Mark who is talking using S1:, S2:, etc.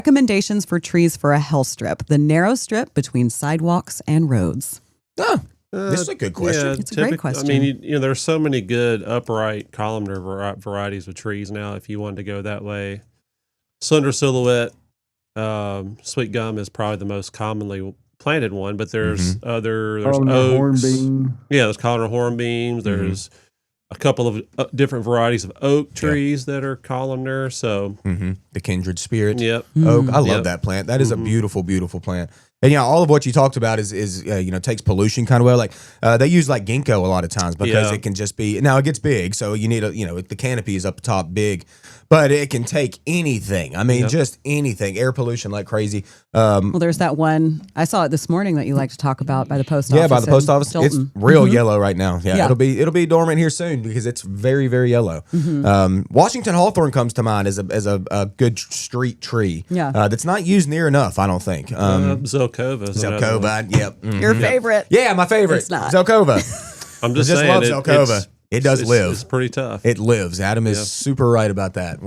S1: Recommendations for trees for a health strip. The narrow strip between sidewalks and roads.
S2: Oh, this is a good question.
S1: It's a great question.
S3: I mean, there's so many good upright columnar varieties of trees now. If you wanted to go that way, slender silhouette, sweet gum is probably the most commonly planted one. But there's there's oaks.
S4: Hornbeam.
S3: Yeah, there's columnar hornbeams. There's a couple of different varieties of oak trees that are columnar. So
S2: the kindred spirit.
S3: Yep.
S2: Oak. I love that plant. That is a beautiful, beautiful plant. And all of what you talked about is takes pollution kind of well. Like they use like ginkgo a lot of times because it can just be. Now it gets big, so you need the canopy is up top big, but it can take anything. I mean, just anything. Air pollution like crazy.
S1: Well, there's that one I saw it this morning that you like to talk about by the post office.
S2: Yeah, by the post office.
S1: Stilton.
S2: It's real yellow right now. Yeah, it'll be dormant here soon because it's very, very yellow. Washington hawthorn comes to mind as a good street tree.
S1: Yeah,
S2: that's not used near enough. I don't think.
S3: Zelkova.
S2: Yep.
S1: Your favorite?
S2: Yeah, my favorite.
S1: It's not.
S2: Zelkova.
S3: I'm just
S2: I
S3: saying,
S2: love Zelkova. It does live.
S3: It's pretty tough.
S2: It lives. Adam is super right about that.